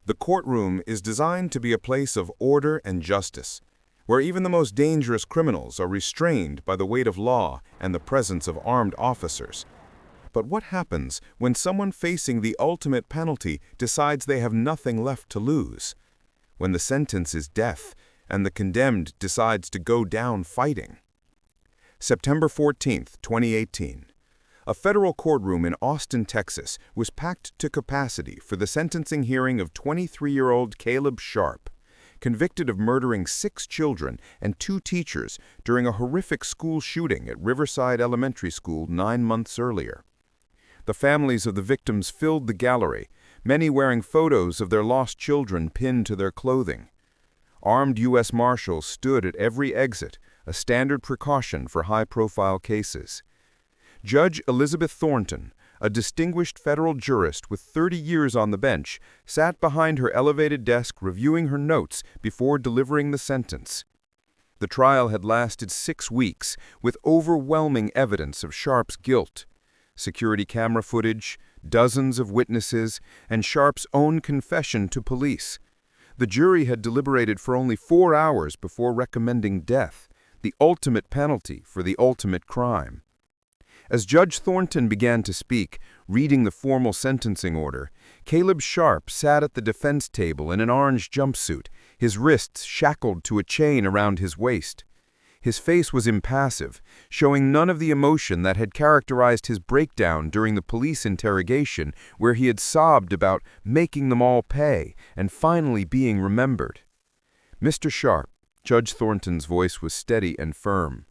The courtroom is designed to be a place of order and justice, where even the most dangerous criminals are restrained by the weight of law and the presence of armed officers. But what happens when someone facing the ultimate penalty decides they have nothing left to lose? When the sentence is death and the condemned decides to go down fighting? September 14, 2018. A federal courtroom in Austin, Texas, was packed to capacity for the sentencing hearing of 23-year-old Caleb Sharp, convicted of murdering 6 children and 2 teachers during a horrific school shooting at Riverside Elementary School 9 months earlier. The families of the victims filled the gallery, many wearing photos of their lost children pinned to their clothing. Armed U.S. Marshals stood at every exit, a standard precaution for high-profile cases. Judge Elizabeth Thornton, a distinguished federal jurist with 30 years on the bench, sat behind her elevated desk reviewing her notes before delivering the sentence. The trial had lasted 6 weeks, with overwhelming evidence of Sharp's guilt. Security camera footage, dozens of witnesses, and Sharp's own confession to police. The jury had deliberated for only 4 hours before recommending death, the ultimate penalty for the ultimate crime. As Judge Thornton began to speak, reading the formal sentencing order, Caleb Sharp sat at the defense table in an orange jumpsuit, his wrists shackled to a chain around his waist. His face was impassive, showing none of the emotion that had characterized his breakdown during the police interrogation, where he had sobbed about making them all pay and finally being remembered. "Mr. Sharp," Judge Thornton's voice was steady and firm,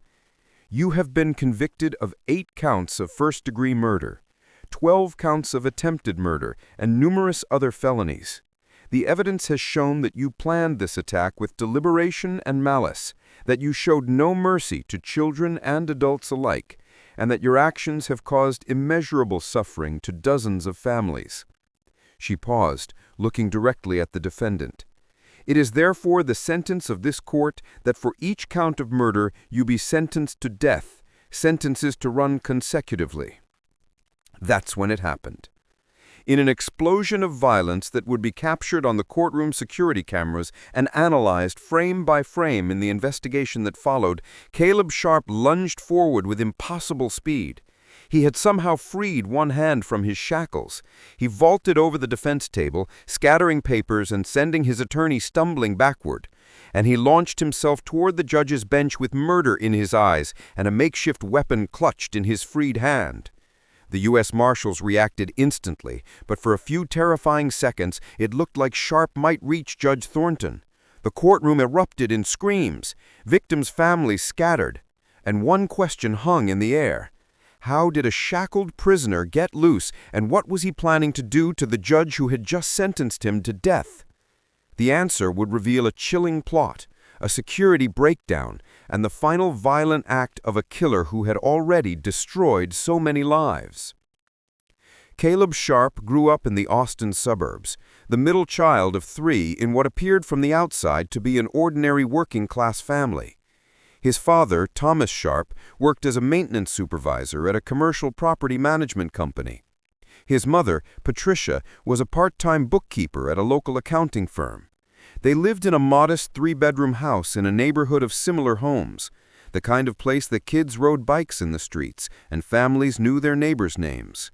"you have been convicted of 8 counts of first-degree murder, 12 counts of attempted murder, and numerous other felonies. The evidence has shown that you planned this attack with deliberation and malice, that you showed no mercy to children and adults alike, and that your actions have caused immeasurable suffering to dozens of families." She paused, looking directly at the defendant. "It is therefore the sentence of this court that for each count of murder you be sentenced to death, sentences to run consecutively." That's when it happened. In an explosion of violence that would be captured on the courtroom security cameras and analyzed frame by frame in the investigation that followed, Caleb Sharp lunged forward with impossible speed. He had somehow freed one hand from his shackles. He vaulted over the defense table, scattering papers and sending his attorney stumbling backward. And he launched himself toward the judge's bench with murder in his eyes and a makeshift weapon clutched in his freed hand. The U.S. Marshals reacted instantly, but for a few terrifying seconds it looked like Sharp might reach Judge Thornton. The courtroom erupted in screams. Victims' families scattered. And one question hung in the air. How did a shackled prisoner get loose, and what was he planning to do to the judge who had just sentenced him to death? The answer would reveal a chilling plot, a security breakdown, and the final violent act of a killer who had already destroyed so many lives. Caleb Sharp grew up in the Austin suburbs, the middle child of 3 in what appeared from the outside to be an ordinary working-class family. His father, Thomas Sharp, worked as a maintenance supervisor at a commercial property management company. His mother, Patricia, was a part-time bookkeeper at a local accounting firm. They lived in a modest 3-bedroom house in a neighborhood of similar homes, the kind of place that kids rode bikes in the streets and families knew their neighbors' names.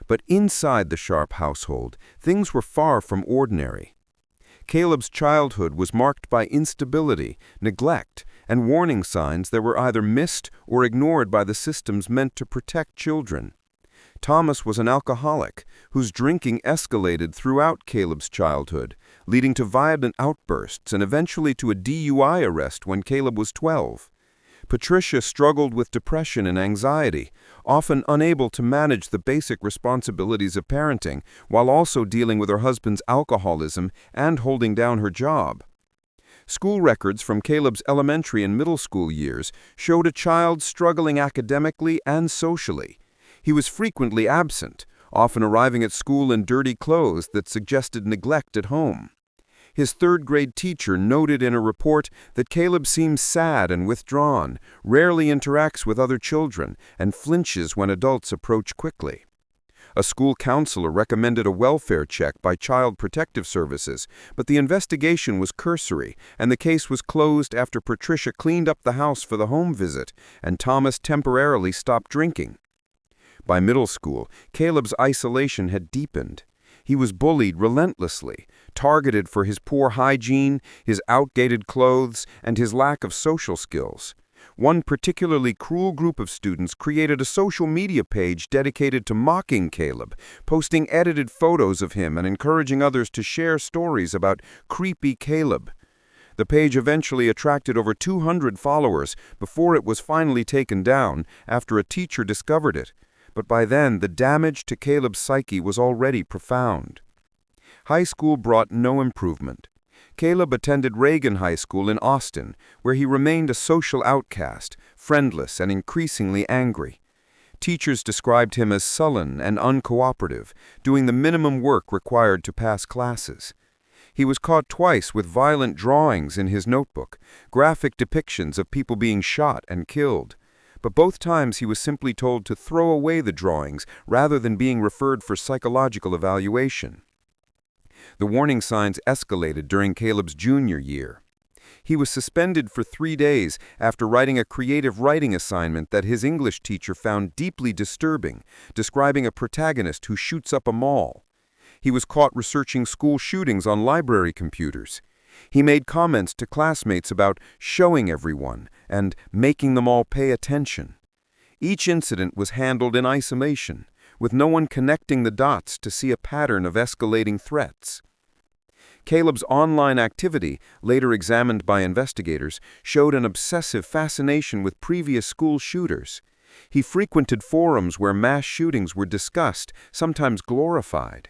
But inside the Sharp household, things were far from ordinary. Caleb's childhood was marked by instability, neglect, and warning signs that were either missed or ignored by the systems meant to protect children. Thomas was an alcoholic whose drinking escalated throughout Caleb's childhood, leading to violent outbursts and eventually to a DUI arrest when Caleb was 12. Patricia struggled with depression and anxiety, often unable to manage the basic responsibilities of parenting, while also dealing with her husband's alcoholism and holding down her job. School records from Caleb's elementary and middle school years showed a child struggling academically and socially. He was frequently absent, often arriving at school in dirty clothes that suggested neglect at home. His 3rd-grade teacher noted in a report that Caleb seems sad and withdrawn, rarely interacts with other children, and flinches when adults approach quickly. A school counselor recommended a welfare check by Child Protective Services, but the investigation was cursory, and the case was closed after Patricia cleaned up the house for the home visit, and Thomas temporarily stopped drinking. By middle school, Caleb's isolation had deepened. He was bullied relentlessly, targeted for his poor hygiene, his outdated clothes, and his lack of social skills. One particularly cruel group of students created a social media page dedicated to mocking Caleb, posting edited photos of him and encouraging others to share stories about creepy Caleb. The page eventually attracted over 200 followers before it was finally taken down after a teacher discovered it. But by then, the damage to Caleb's psyche was already profound. High school brought no improvement. Caleb attended Reagan High School in Austin, where he remained a social outcast, friendless and increasingly angry. Teachers described him as sullen and uncooperative, doing the minimum work required to pass classes. He was caught twice with violent drawings in his notebook, graphic depictions of people being shot and killed. But both times he was simply told to throw away the drawings rather than being referred for psychological evaluation. The warning signs escalated during Caleb's junior year. He was suspended for 3 days after writing a creative writing assignment that his English teacher found deeply disturbing, describing a protagonist who shoots up a mall. He was caught researching school shootings on library computers. He made comments to classmates about showing everyone and making them all pay attention. Each incident was handled in isolation, with no one connecting the dots to see a pattern of escalating threats. Caleb's online activity, later examined by investigators, showed an obsessive fascination with previous school shooters. He frequented forums where mass shootings were discussed, sometimes glorified.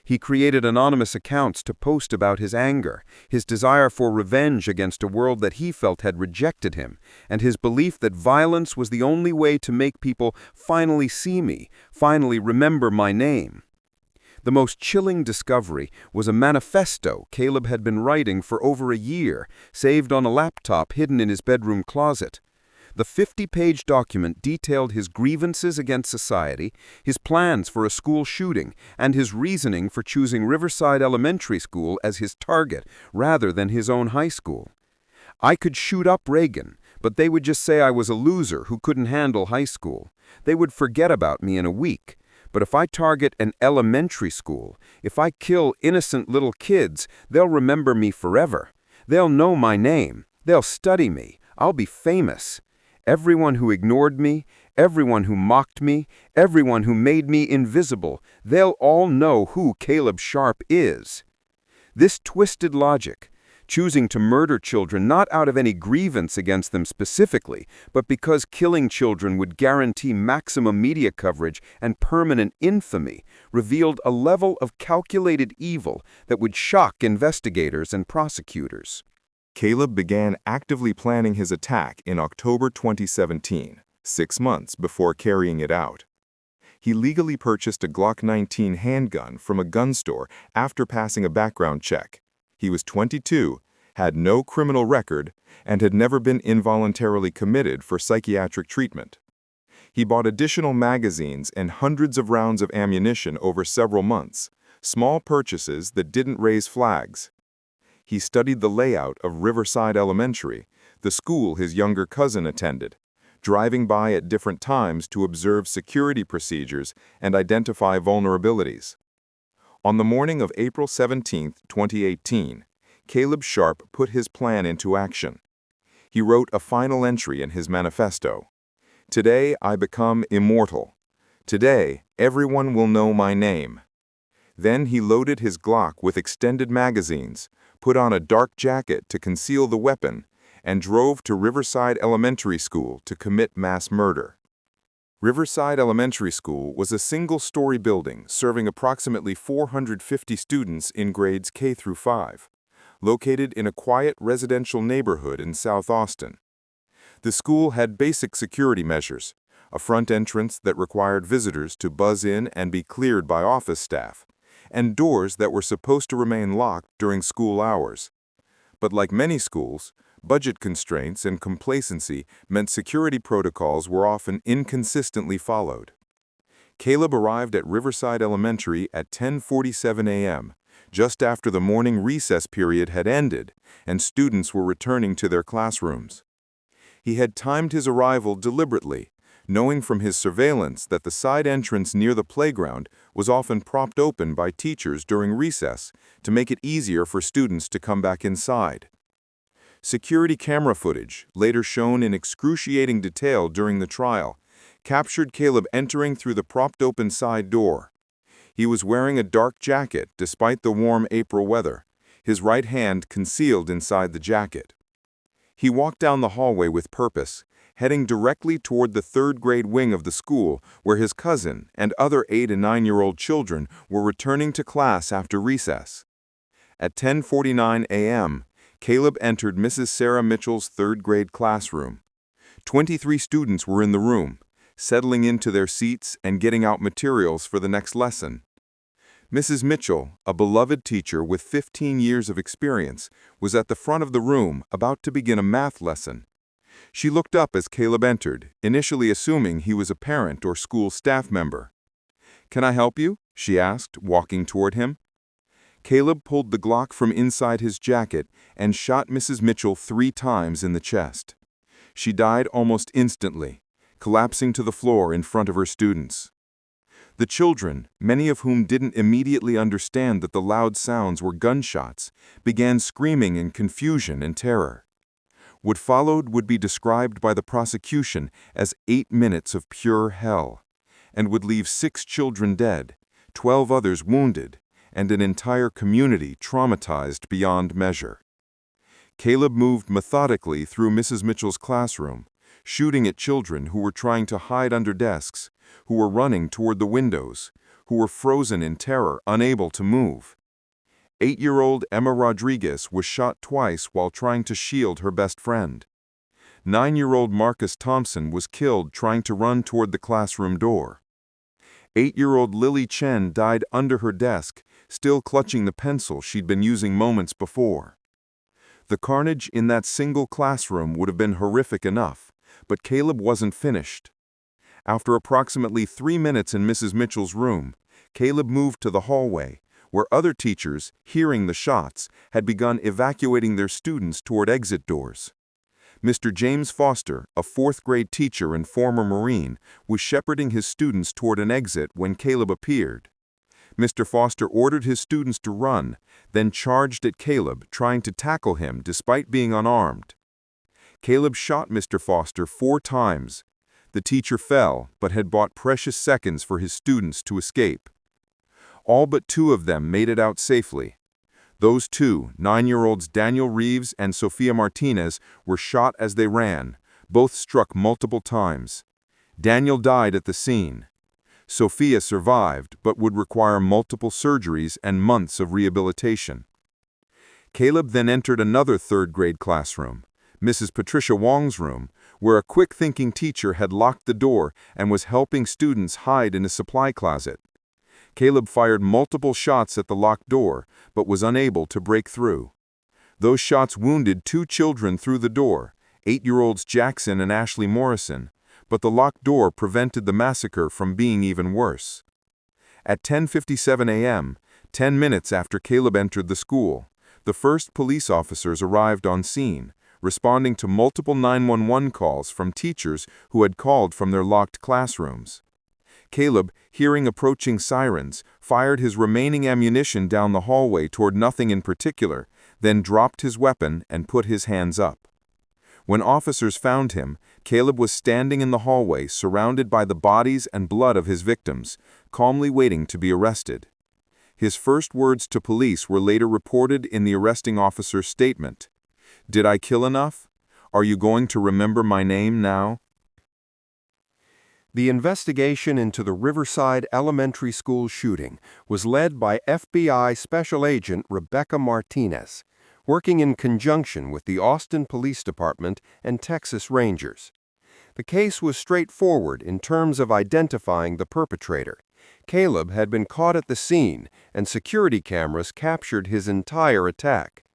He created anonymous accounts to post about his anger, his desire for revenge against a world that he felt had rejected him, and his belief that violence was the only way to make people finally see me, finally remember my name. The most chilling discovery was a manifesto Caleb had been writing for over a year, saved on a laptop hidden in his bedroom closet. The 50-page document detailed his grievances against society, his plans for a school shooting, and his reasoning for choosing Riverside Elementary School as his target rather than his own high school. I could shoot up Reagan, but they would just say I was a loser who couldn't handle high school. They would forget about me in a week. But if I target an elementary school, if I kill innocent little kids, they'll remember me forever. They'll know my name. They'll study me. I'll be famous. Everyone who ignored me, everyone who mocked me, everyone who made me invisible, they'll all know who Caleb Sharp is. This twisted logic, choosing to murder children not out of any grievance against them specifically, but because killing children would guarantee maximum media coverage and permanent infamy, revealed a level of calculated evil that would shock investigators and prosecutors. Caleb began actively planning his attack in October 2017, 6 months before carrying it out. He legally purchased a Glock 19 handgun from a gun store after passing a background check. He was 22, had no criminal record, and had never been involuntarily committed for psychiatric treatment. He bought additional magazines and hundreds of rounds of ammunition over several months, small purchases that didn't raise flags. He studied the layout of Riverside Elementary, the school his younger cousin attended, driving by at different times to observe security procedures and identify vulnerabilities. On the morning of April 17, 2018, Caleb Sharp put his plan into action. He wrote a final entry in his manifesto. "Today I become immortal. Today everyone will know my name." Then he loaded his Glock with extended magazines, put on a dark jacket to conceal the weapon, and drove to Riverside Elementary School to commit mass murder. Riverside Elementary School was a single-story building serving approximately 450 students in grades K through 5, located in a quiet residential neighborhood in South Austin. The school had basic security measures, a front entrance that required visitors to buzz in and be cleared by office staff, and doors that were supposed to remain locked during school hours. But like many schools, budget constraints and complacency meant security protocols were often inconsistently followed. Caleb arrived at Riverside Elementary at 10:47 a.m., just after the morning recess period had ended and students were returning to their classrooms. He had timed his arrival deliberately, knowing from his surveillance that the side entrance near the playground was often propped open by teachers during recess to make it easier for students to come back inside. Security camera footage, later shown in excruciating detail during the trial, captured Caleb entering through the propped-open side door. He was wearing a dark jacket despite the warm April weather, his right hand concealed inside the jacket. He walked down the hallway with purpose, heading directly toward the third-grade wing of the school where his cousin and other 8- and 9-year-old children were returning to class after recess. At 10:49 a.m., Caleb entered Mrs. Sarah Mitchell's third-grade classroom. 23 students were in the room, settling into their seats and getting out materials for the next lesson. Mrs. Mitchell, a beloved teacher with 15 years of experience, was at the front of the room about to begin a math lesson. She looked up as Caleb entered, initially assuming he was a parent or school staff member. "Can I help you?" she asked, walking toward him. Caleb pulled the Glock from inside his jacket and shot Mrs. Mitchell 3 times in the chest. She died almost instantly, collapsing to the floor in front of her students. The children, many of whom didn't immediately understand that the loud sounds were gunshots, began screaming in confusion and terror. What followed would be described by the prosecution as 8 minutes of pure hell, and would leave 6 children dead, 12 others wounded, and an entire community traumatized beyond measure. Caleb moved methodically through Mrs. Mitchell's classroom, shooting at children who were trying to hide under desks, who were running toward the windows, who were frozen in terror, unable to move. 8-year-old Emma Rodriguez was shot twice while trying to shield her best friend. 9-year-old Marcus Thompson was killed trying to run toward the classroom door. 8-year-old Lily Chen died under her desk, still clutching the pencil she'd been using moments before. The carnage in that single classroom would have been horrific enough, but Caleb wasn't finished. After approximately 3 minutes in Mrs. Mitchell's room, Caleb moved to the hallway, where other teachers, hearing the shots, had begun evacuating their students toward exit doors. Mr. James Foster, a 4th-grade teacher and former Marine, was shepherding his students toward an exit when Caleb appeared. Mr. Foster ordered his students to run, then charged at Caleb, trying to tackle him despite being unarmed. Caleb shot Mr. Foster 4 times. The teacher fell, but had bought precious seconds for his students to escape. All but 2 of them made it out safely. Those 2, 9-year-olds Daniel Reeves and Sophia Martinez, were shot as they ran, both struck multiple times. Daniel died at the scene. Sophia survived, but would require multiple surgeries and months of rehabilitation. Caleb then entered another 3rd-grade classroom, Mrs. Patricia Wong's room, where a quick-thinking teacher had locked the door and was helping students hide in a supply closet. Caleb fired multiple shots at the locked door, but was unable to break through. Those shots wounded 2 children through the door, 8-year-olds Jackson and Ashley Morrison, but the locked door prevented the massacre from being even worse. At 10:57 a.m., 10 minutes after Caleb entered the school, the first police officers arrived on scene, responding to multiple 911 calls from teachers who had called from their locked classrooms. Caleb, hearing approaching sirens, fired his remaining ammunition down the hallway toward nothing in particular, then dropped his weapon and put his hands up. When officers found him, Caleb was standing in the hallway surrounded by the bodies and blood of his victims, calmly waiting to be arrested. His first words to police were later reported in the arresting officer's statement. "Did I kill enough? Are you going to remember my name now?" The investigation into the Riverside Elementary School shooting was led by FBI Special Agent Rebecca Martinez, working in conjunction with the Austin Police Department and Texas Rangers. The case was straightforward in terms of identifying the perpetrator. Caleb had been caught at the scene, and security cameras captured his entire attack.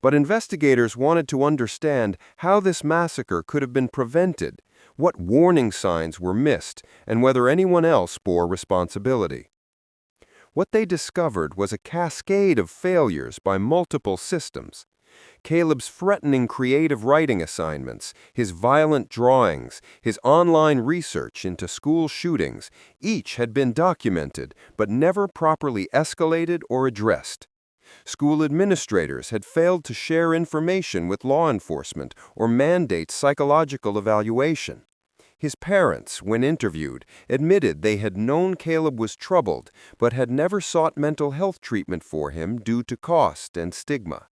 But investigators wanted to understand how this massacre could have been prevented, what warning signs were missed, and whether anyone else bore responsibility. What they discovered was a cascade of failures by multiple systems. Caleb's threatening creative writing assignments, his violent drawings, his online research into school shootings, each had been documented but never properly escalated or addressed. School administrators had failed to share information with law enforcement or mandate psychological evaluation. His parents, when interviewed, admitted they had known Caleb was troubled but had never sought mental health treatment for him due to cost and stigma.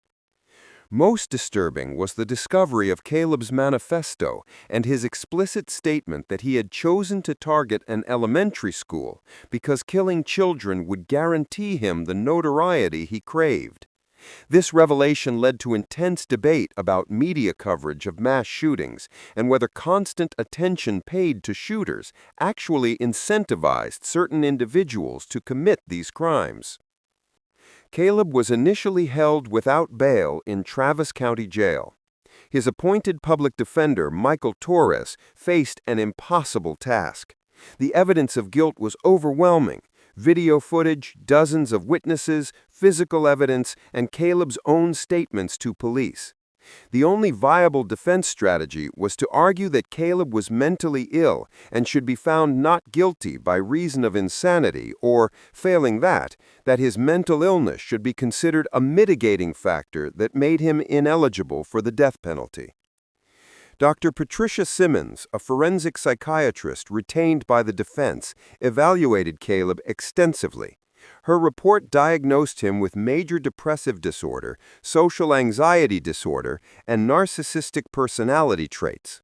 Most disturbing was the discovery of Caleb's manifesto and his explicit statement that he had chosen to target an elementary school because killing children would guarantee him the notoriety he craved. This revelation led to intense debate about media coverage of mass shootings and whether constant attention paid to shooters actually incentivized certain individuals to commit these crimes. Caleb was initially held without bail in Travis County Jail. His appointed public defender, Michael Torres, faced an impossible task. The evidence of guilt was overwhelming. Video footage, dozens of witnesses, physical evidence, and Caleb's own statements to police. The only viable defense strategy was to argue that Caleb was mentally ill and should be found not guilty by reason of insanity or, failing that his mental illness should be considered a mitigating factor that made him ineligible for the death penalty. Dr. Patricia Simmons, a forensic psychiatrist retained by the defense, evaluated Caleb extensively. Her report diagnosed him with major depressive disorder, social anxiety disorder, and narcissistic personality traits.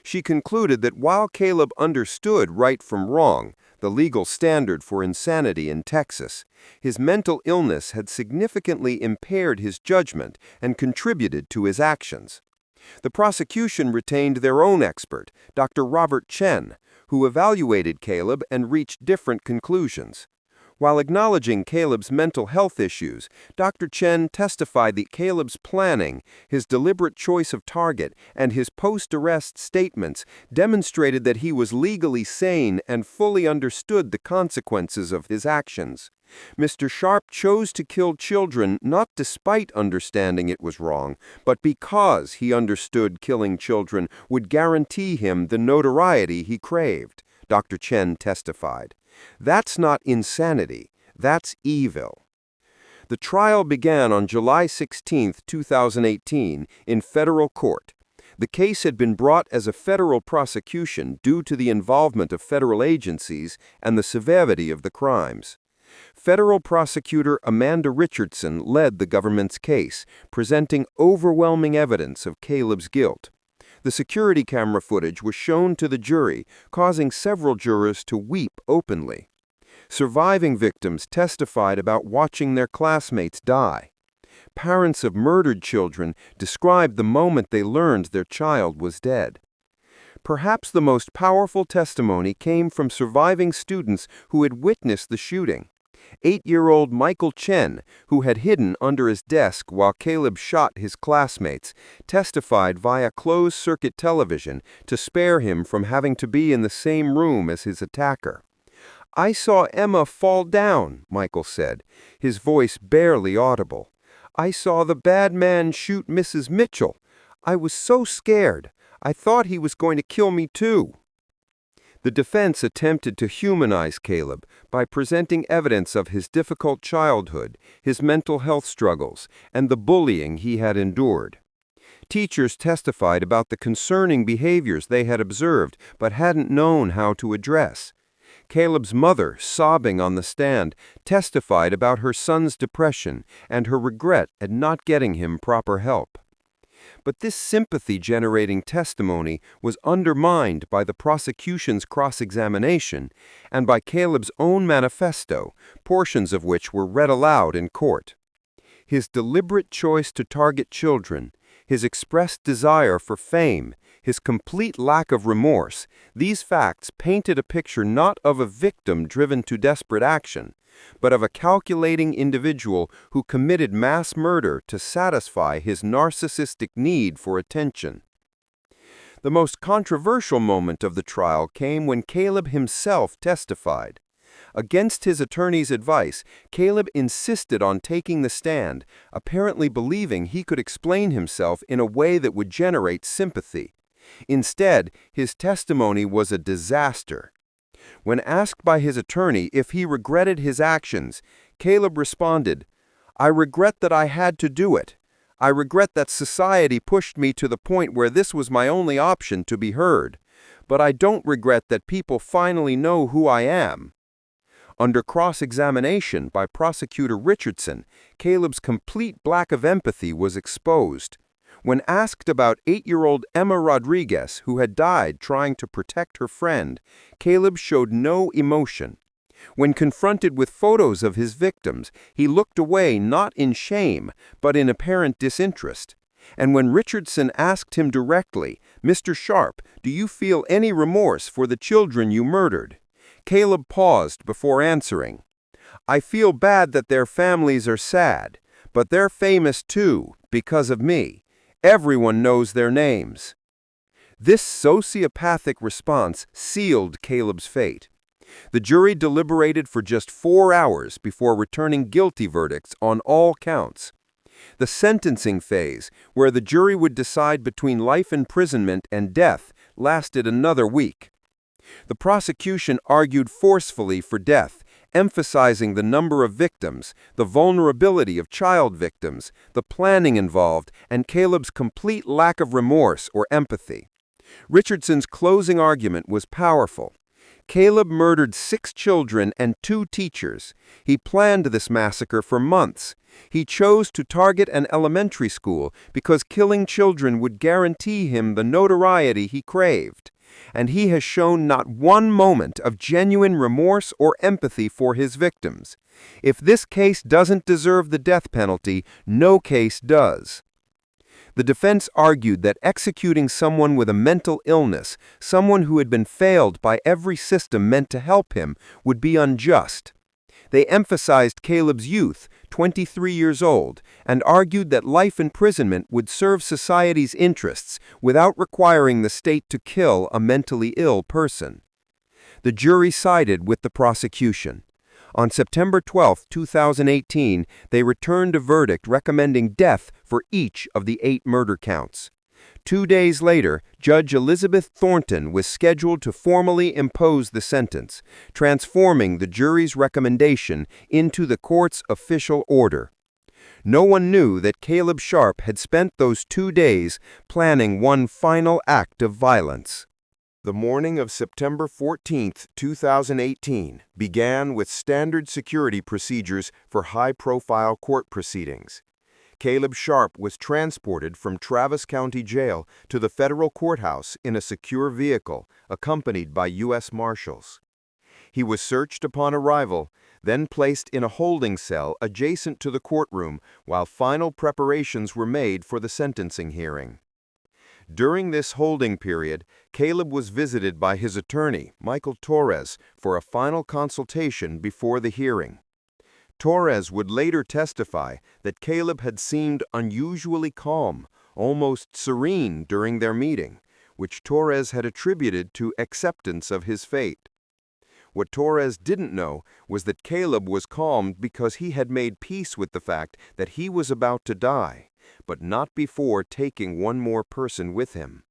She concluded that while Caleb understood right from wrong, the legal standard for insanity in Texas, his mental illness had significantly impaired his judgment and contributed to his actions. The prosecution retained their own expert, Dr. Robert Chen, who evaluated Caleb and reached different conclusions. While acknowledging Caleb's mental health issues, Dr. Chen testified that Caleb's planning, his deliberate choice of target, and his post-arrest statements demonstrated that he was legally sane and fully understood the consequences of his actions. Mr. Sharp chose to kill children not despite understanding it was wrong, but because he understood killing children would guarantee him the notoriety he craved, Dr. Chen testified. That's not insanity, that's evil. The trial began on July 16, 2018, in federal court. The case had been brought as a federal prosecution due to the involvement of federal agencies and the severity of the crimes. Federal prosecutor Amanda Richardson led the government's case, presenting overwhelming evidence of Caleb's guilt. The security camera footage was shown to the jury, causing several jurors to weep openly. Surviving victims testified about watching their classmates die. Parents of murdered children described the moment they learned their child was dead. Perhaps the most powerful testimony came from surviving students who had witnessed the shooting. 8-year-old Michael Chen, who had hidden under his desk while Caleb shot his classmates, testified via closed-circuit television to spare him from having to be in the same room as his attacker. "I saw Emma fall down," Michael said, his voice barely audible. "I saw the bad man shoot Mrs. Mitchell. I was so scared. I thought he was going to kill me too." The defense attempted to humanize Caleb by presenting evidence of his difficult childhood, his mental health struggles, and the bullying he had endured. Teachers testified about the concerning behaviors they had observed but hadn't known how to address. Caleb's mother, sobbing on the stand, testified about her son's depression and her regret at not getting him proper help. But this sympathy-generating testimony was undermined by the prosecution's cross-examination and by Caleb's own manifesto, portions of which were read aloud in court. His deliberate choice to target children, his expressed desire for fame, his complete lack of remorse, these facts painted a picture not of a victim driven to desperate action, but of a calculating individual who committed mass murder to satisfy his narcissistic need for attention. The most controversial moment of the trial came when Caleb himself testified. Against his attorney's advice, Caleb insisted on taking the stand, apparently believing he could explain himself in a way that would generate sympathy. Instead, his testimony was a disaster. When asked by his attorney if he regretted his actions, Caleb responded, "I regret that I had to do it. I regret that society pushed me to the point where this was my only option to be heard. But I don't regret that people finally know who I am." Under cross-examination by Prosecutor Richardson, Caleb's complete lack of empathy was exposed. When asked about 8-year-old Emma Rodriguez, who had died trying to protect her friend, Caleb showed no emotion. When confronted with photos of his victims, he looked away not in shame, but in apparent disinterest. And when Richardson asked him directly, "Mr. Sharp, do you feel any remorse for the children you murdered?" Caleb paused before answering, "I feel bad that their families are sad, but they're famous too, because of me. Everyone knows their names." This sociopathic response sealed Caleb's fate. The jury deliberated for just 4 hours before returning guilty verdicts on all counts. The sentencing phase, where the jury would decide between life imprisonment and death, lasted another week. The prosecution argued forcefully for death, emphasizing the number of victims, the vulnerability of child victims, the planning involved, and Caleb's complete lack of remorse or empathy. Richardson's closing argument was powerful. Caleb murdered 6 children and 2 teachers. He planned this massacre for months. He chose to target an elementary school because killing children would guarantee him the notoriety he craved. And he has shown not one moment of genuine remorse or empathy for his victims. If this case doesn't deserve the death penalty, no case does. The defense argued that executing someone with a mental illness, someone who had been failed by every system meant to help him, would be unjust. They emphasized Caleb's youth, 23 years old, and argued that life imprisonment would serve society's interests without requiring the state to kill a mentally ill person. The jury sided with the prosecution. On September 12, 2018, they returned a verdict recommending death for each of the 8 murder counts. 2 days later, Judge Elizabeth Thornton was scheduled to formally impose the sentence, transforming the jury's recommendation into the court's official order. No one knew that Caleb Sharp had spent those 2 days planning one final act of violence. The morning of September 14, 2018, began with standard security procedures for high-profile court proceedings. Caleb Sharp was transported from Travis County Jail to the federal courthouse in a secure vehicle, accompanied by U.S. Marshals. He was searched upon arrival, then placed in a holding cell adjacent to the courtroom while final preparations were made for the sentencing hearing. During this holding period, Caleb was visited by his attorney, Michael Torres, for a final consultation before the hearing. Torres would later testify that Caleb had seemed unusually calm, almost serene during their meeting, which Torres had attributed to acceptance of his fate. What Torres didn't know was that Caleb was calm because he had made peace with the fact that he was about to die, but not before taking one more person with him.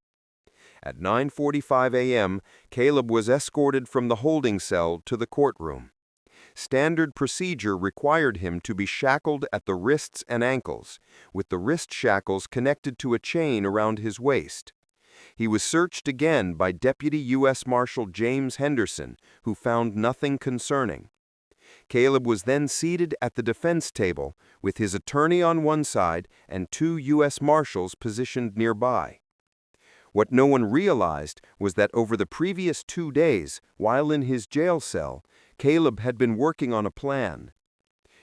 At 9:45 a.m., Caleb was escorted from the holding cell to the courtroom. Standard procedure required him to be shackled at the wrists and ankles, with the wrist shackles connected to a chain around his waist. He was searched again by Deputy U.S. Marshal James Henderson, who found nothing concerning. Caleb was then seated at the defense table, with his attorney on one side and 2 U.S. Marshals positioned nearby. What no one realized was that over the previous 2 days, while in his jail cell, Caleb had been working on a plan.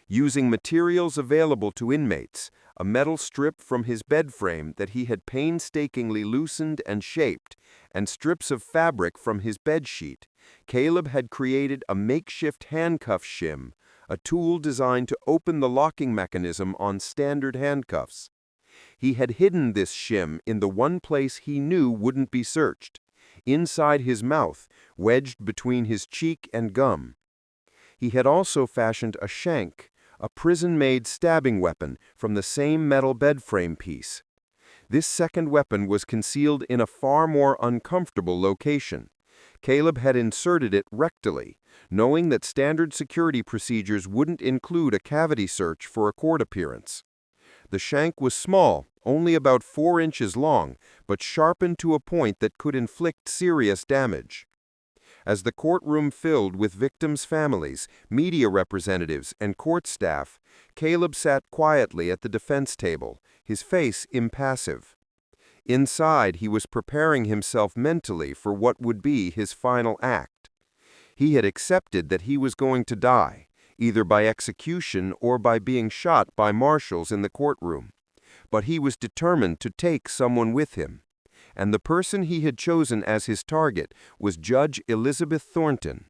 Using materials available to inmates, a metal strip from his bed frame that he had painstakingly loosened and shaped, and strips of fabric from his bed sheet, Caleb had created a makeshift handcuff shim, a tool designed to open the locking mechanism on standard handcuffs. He had hidden this shim in the one place he knew wouldn't be searched, inside his mouth, wedged between his cheek and gum. He had also fashioned a shank, a prison-made stabbing weapon from the same metal bed frame piece. This second weapon was concealed in a far more uncomfortable location. Caleb had inserted it rectally, knowing that standard security procedures wouldn't include a cavity search for a court appearance. The shank was small, only about 4 inches long, but sharpened to a point that could inflict serious damage. As the courtroom filled with victims' families, media representatives, and court staff, Caleb sat quietly at the defense table, his face impassive. Inside, he was preparing himself mentally for what would be his final act. He had accepted that he was going to die, either by execution or by being shot by marshals in the courtroom. But he was determined to take someone with him. And the person he had chosen as his target was Judge Elizabeth Thornton.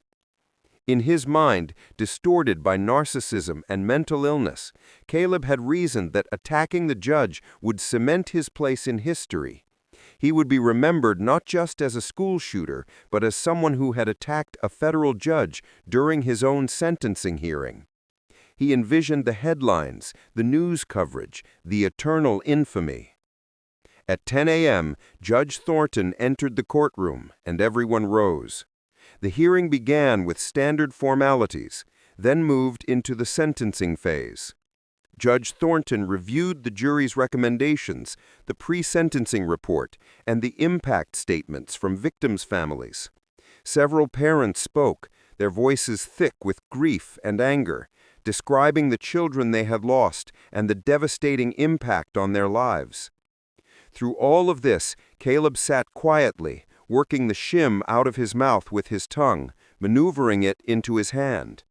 In his mind, distorted by narcissism and mental illness, Caleb had reasoned that attacking the judge would cement his place in history. He would be remembered not just as a school shooter, but as someone who had attacked a federal judge during his own sentencing hearing. He envisioned the headlines, the news coverage, the eternal infamy. At 10 a.m., Judge Thornton entered the courtroom, and everyone rose. The hearing began with standard formalities, then moved into the sentencing phase. Judge Thornton reviewed the jury's recommendations, the pre-sentencing report, and the impact statements from victims' families. Several parents spoke, their voices thick with grief and anger, describing the children they had lost and the devastating impact on their lives. Through all of this, Caleb sat quietly, working the shim out of his mouth with his tongue, maneuvering it into his hand.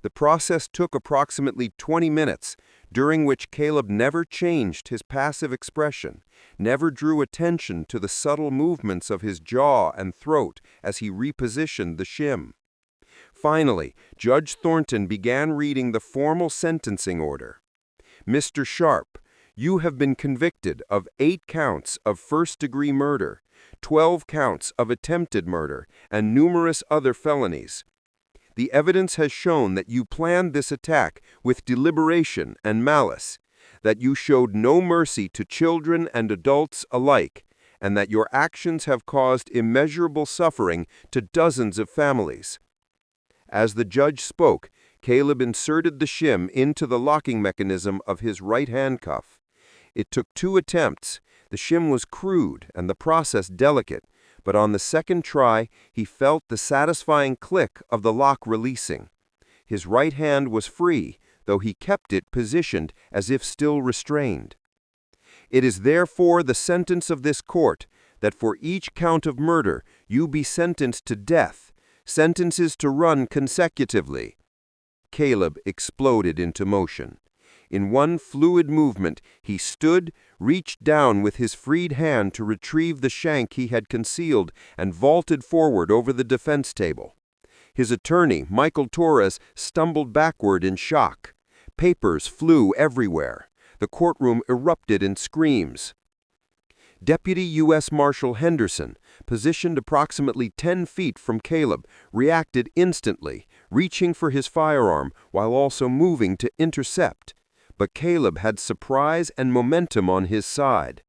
The process took approximately 20 minutes, during which Caleb never changed his passive expression, never drew attention to the subtle movements of his jaw and throat as he repositioned the shim. Finally, Judge Thornton began reading the formal sentencing order. "Mr. Sharp, you have been convicted of 8 counts of first-degree murder, 12 counts of attempted murder, and numerous other felonies. The evidence has shown that you planned this attack with deliberation and malice, that you showed no mercy to children and adults alike, and that your actions have caused immeasurable suffering to dozens of families." As the judge spoke, Caleb inserted the shim into the locking mechanism of his right handcuff. It took 2 attempts. The shim was crude and the process delicate, but on the second try, he felt the satisfying click of the lock releasing. His right hand was free, though he kept it positioned as if still restrained. "It is therefore the sentence of this court that for each count of murder you be sentenced to death, sentences to run consecutively." Caleb exploded into motion. In one fluid movement, he stood, reached down with his freed hand to retrieve the shank he had concealed, and vaulted forward over the defense table. His attorney, Michael Torres, stumbled backward in shock. Papers flew everywhere. The courtroom erupted in screams. Deputy U.S. Marshal Henderson, positioned approximately 10 feet from Caleb, reacted instantly, reaching for his firearm while also moving to intercept. But Caleb had surprise and momentum on his side.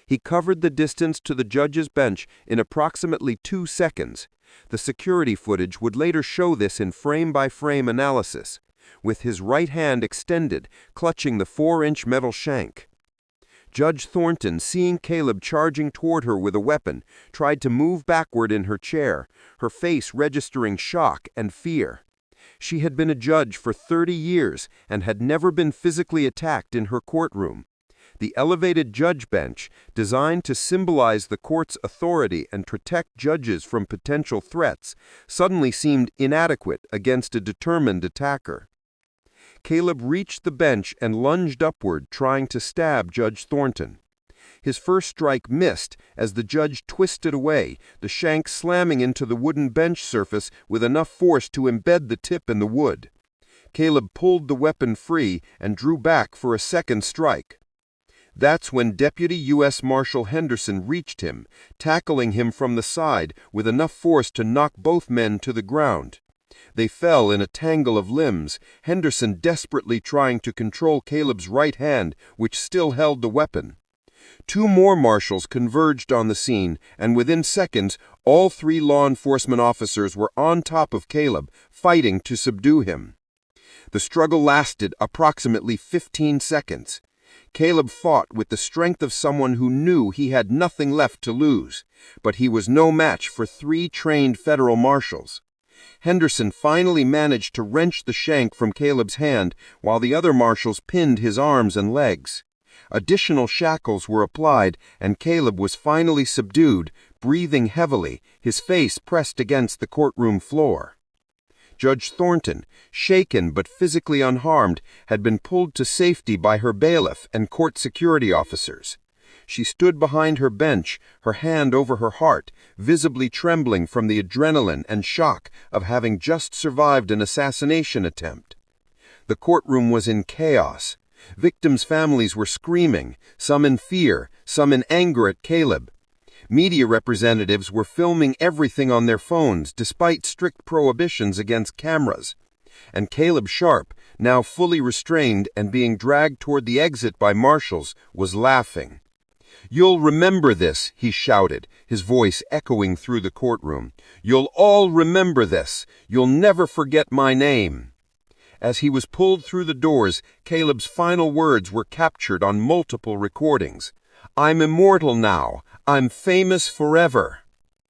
He covered the distance to the judge's bench in approximately 2 seconds. The security footage would later show this in frame-by-frame analysis, with his right hand extended, clutching the 4-inch metal shank. Judge Thornton, seeing Caleb charging toward her with a weapon, tried to move backward in her chair, her face registering shock and fear. She had been a judge for 30 years and had never been physically attacked in her courtroom. The elevated judge bench, designed to symbolize the court's authority and protect judges from potential threats, suddenly seemed inadequate against a determined attacker. Caleb reached the bench and lunged upward, trying to stab Judge Thornton. His first strike missed as the judge twisted away, the shank slamming into the wooden bench surface with enough force to embed the tip in the wood. Caleb pulled the weapon free and drew back for a second strike. That's when Deputy U.S. Marshal Henderson reached him, tackling him from the side with enough force to knock both men to the ground. They fell in a tangle of limbs, Henderson desperately trying to control Caleb's right hand, which still held the weapon. Two more marshals converged on the scene, and within seconds, all three law enforcement officers were on top of Caleb, fighting to subdue him. The struggle lasted approximately 15 seconds. Caleb fought with the strength of someone who knew he had nothing left to lose, but he was no match for three trained federal marshals. Henderson finally managed to wrench the shank from Caleb's hand while the other marshals pinned his arms and legs. Additional shackles were applied, and Caleb was finally subdued, breathing heavily, his face pressed against the courtroom floor. Judge Thornton, shaken but physically unharmed, had been pulled to safety by her bailiff and court security officers. She stood behind her bench, her hand over her heart, visibly trembling from the adrenaline and shock of having just survived an assassination attempt. The courtroom was in chaos. Victims' families were screaming, some in fear, some in anger at Caleb. Media representatives were filming everything on their phones despite strict prohibitions against cameras. And Caleb Sharp, now fully restrained and being dragged toward the exit by marshals, was laughing. "You'll remember this," he shouted, his voice echoing through the courtroom. "You'll all remember this. You'll never forget my name." As he was pulled through the doors, Caleb's final words were captured on multiple recordings. "I'm immortal now. I'm famous forever."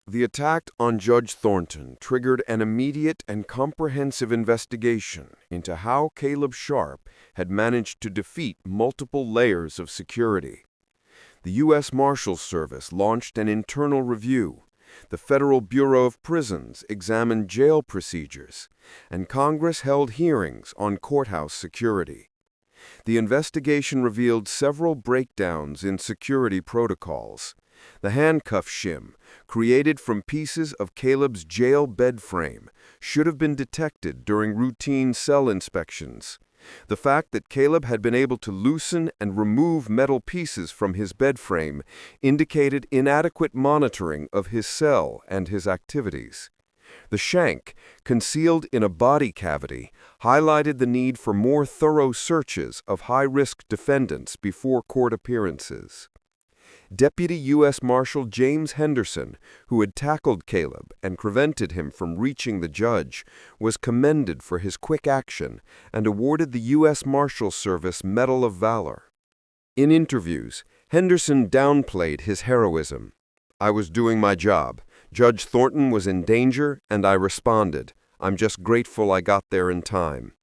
The attack on Judge Thornton triggered an immediate and comprehensive investigation into how Caleb Sharp had managed to defeat multiple layers of security. The U.S. Marshals Service launched an internal review. The Federal Bureau of Prisons examined jail procedures, and Congress held hearings on courthouse security. The investigation revealed several breakdowns in security protocols. The handcuff shim, created from pieces of Caleb's jail bed frame, should have been detected during routine cell inspections. The fact that Caleb had been able to loosen and remove metal pieces from his bed frame indicated inadequate monitoring of his cell and his activities. The shank, concealed in a body cavity, highlighted the need for more thorough searches of high-risk defendants before court appearances. Deputy U.S. Marshal James Henderson, who had tackled Caleb and prevented him from reaching the judge, was commended for his quick action and awarded the U.S. Marshal Service Medal of Valor. In interviews, Henderson downplayed his heroism. "I was doing my job. Judge Thornton was in danger, and I responded. I'm just grateful I got there in time."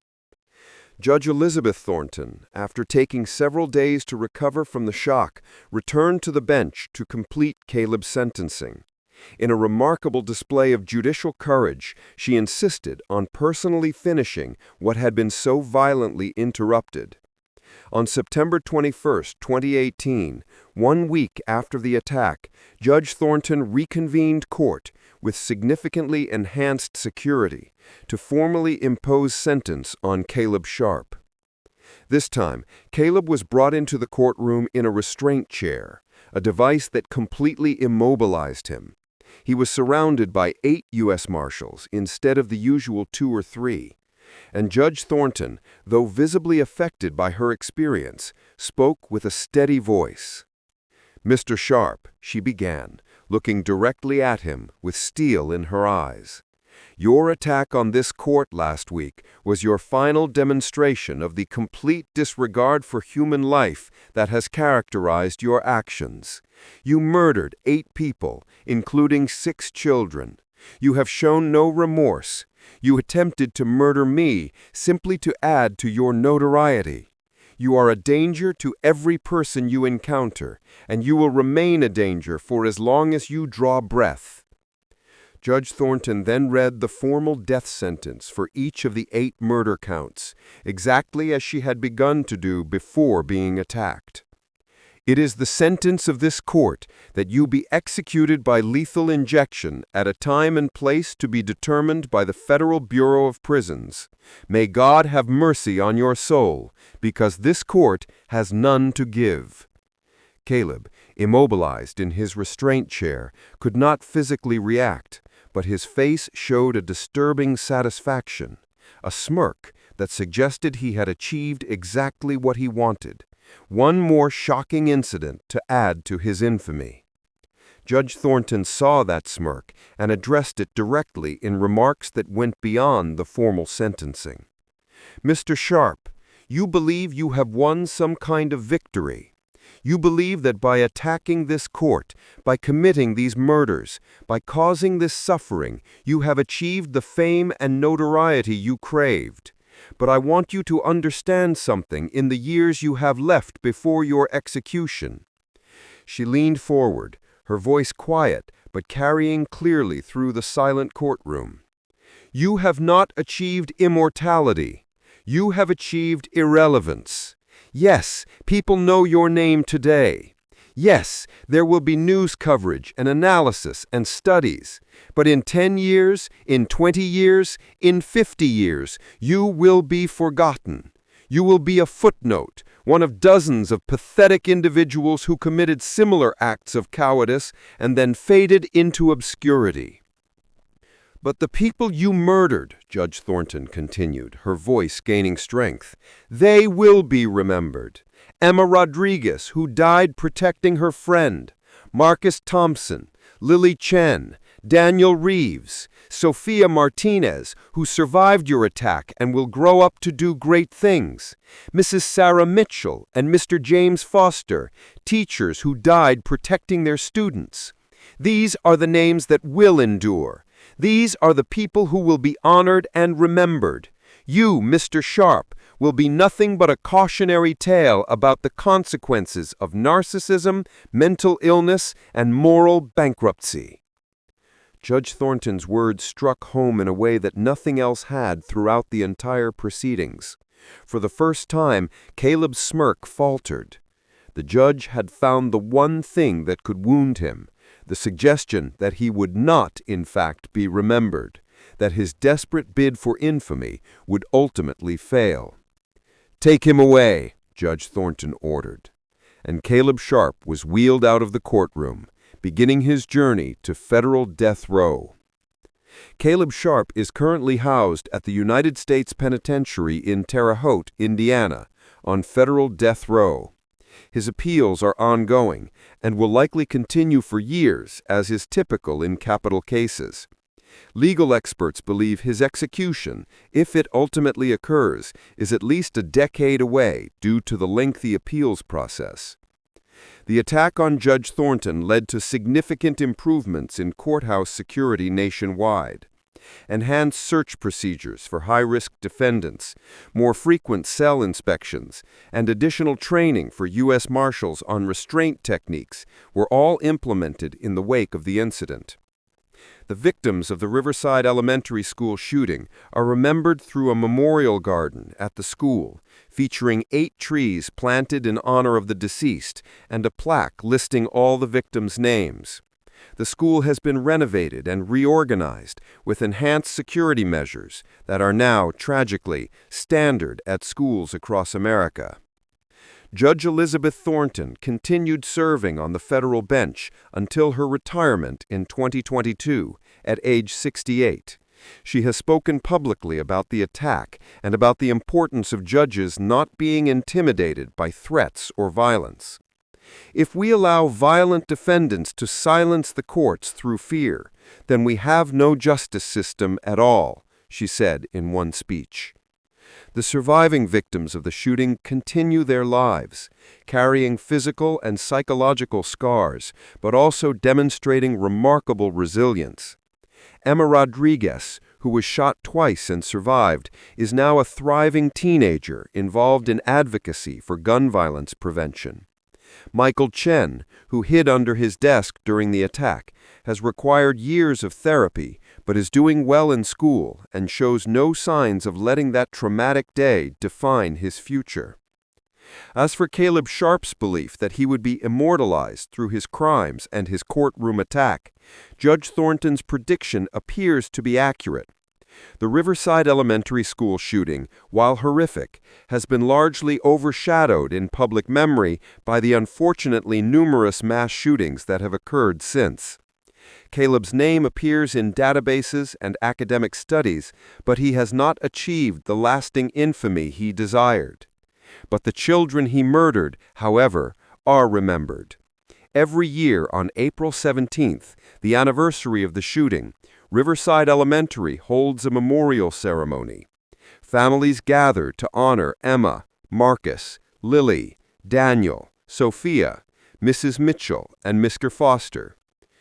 Judge Elizabeth Thornton, after taking several days to recover from the shock, returned to the bench to complete Caleb's sentencing. In a remarkable display of judicial courage, she insisted on personally finishing what had been so violently interrupted. On September 21, 2018, 1 week after the attack, Judge Thornton reconvened court with significantly enhanced security to formally impose sentence on Caleb Sharp. This time, Caleb was brought into the courtroom in a restraint chair, a device that completely immobilized him. He was surrounded by 8 U.S. Marshals instead of the usual 2 or 3. And Judge Thornton, though visibly affected by her experience, spoke with a steady voice. "Mr. Sharp," she began, looking directly at him with steel in her eyes, "your attack on this court last week was your final demonstration of the complete disregard for human life that has characterized your actions. You murdered 8 people, including 6 children. You have shown no remorse. You attempted to murder me simply to add to your notoriety. You are a danger to every person you encounter, and you will remain a danger for as long as you draw breath." Judge Thornton then read the formal death sentence for each of the 8 murder counts, exactly as she had begun to do before being attacked. "It is the sentence of this court that you be executed by lethal injection at a time and place to be determined by the Federal Bureau of Prisons. May God have mercy on your soul, because this court has none to give." Caleb, immobilized in his restraint chair, could not physically react, but his face showed a disturbing satisfaction, a smirk that suggested he had achieved exactly what he wanted, one more shocking incident to add to his infamy. Judge Thornton saw that smirk and addressed it directly in remarks that went beyond the formal sentencing. "Mr. Sharp, you believe you have won some kind of victory. You believe that by attacking this court, by committing these murders, by causing this suffering, you have achieved the fame and notoriety you craved. But I want you to understand something in the years you have left before your execution." She leaned forward, her voice quiet but carrying clearly through the silent courtroom. "You have not achieved immortality. You have achieved irrelevance. Yes, people know your name today. Yes, there will be news coverage and analysis and studies. But in 10 years, in 20 years, in 50 years, you will be forgotten. You will be a footnote, one of dozens of pathetic individuals who committed similar acts of cowardice and then faded into obscurity." "But the people you murdered," Judge Thornton continued, her voice gaining strength, "they will be remembered. Emma Rodriguez, who died protecting her friend, Marcus Thompson, Lily Chen, Daniel Reeves, Sophia Martinez, who survived your attack and will grow up to do great things, Mrs. Sarah Mitchell and Mr. James Foster, teachers who died protecting their students. These are the names that will endure. These are the people who will be honored and remembered. You, Mr. Sharp, will be nothing but a cautionary tale about the consequences of narcissism, mental illness, and moral bankruptcy." Judge Thornton's words struck home in a way that nothing else had throughout the entire proceedings. For the first time, Caleb's smirk faltered. The judge had found the one thing that could wound him, the suggestion that he would not, in fact, be remembered, that his desperate bid for infamy would ultimately fail. "Take him away," Judge Thornton ordered, and Caleb Sharp was wheeled out of the courtroom, beginning his journey to federal death row. Caleb Sharp is currently housed at the United States Penitentiary in Terre Haute, Indiana, on federal death row. His appeals are ongoing and will likely continue for years, as is typical in capital cases. Legal experts believe his execution, if it ultimately occurs, is at least a decade away due to the lengthy appeals process. The attack on Judge Thornton led to significant improvements in courthouse security nationwide. Enhanced search procedures for high-risk defendants, more frequent cell inspections, and additional training for U.S. Marshals on restraint techniques were all implemented in the wake of the incident. The victims of the Riverside Elementary School shooting are remembered through a memorial garden at the school, featuring 8 trees planted in honor of the deceased and a plaque listing all the victims' names. The school has been renovated and reorganized with enhanced security measures that are now, tragically, standard at schools across America. Judge Elizabeth Thornton continued serving on the federal bench until her retirement in 2022 at age 68. She has spoken publicly about the attack and about the importance of judges not being intimidated by threats or violence. "If we allow violent defendants to silence the courts through fear, then we have no justice system at all," she said in one speech. The surviving victims of the shooting continue their lives, carrying physical and psychological scars, but also demonstrating remarkable resilience. Emma Rodriguez, who was shot twice and survived, is now a thriving teenager involved in advocacy for gun violence prevention. Michael Chen, who hid under his desk during the attack, has required years of therapy, but is doing well in school and shows no signs of letting that traumatic day define his future. As for Caleb Sharp's belief that he would be immortalized through his crimes and his courtroom attack, Judge Thornton's prediction appears to be accurate. The Riverside Elementary School shooting, while horrific, has been largely overshadowed in public memory by the unfortunately numerous mass shootings that have occurred since. Caleb's name appears in databases and academic studies, but he has not achieved the lasting infamy he desired. But the children he murdered, however, are remembered. Every year on April 17th, the anniversary of the shooting, Riverside Elementary holds a memorial ceremony. Families gather to honor Emma, Marcus, Lily, Daniel, Sophia, Mrs. Mitchell, and Mr. Foster.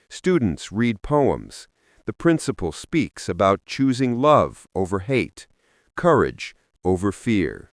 Students read poems. The principal speaks about choosing love over hate, courage over fear.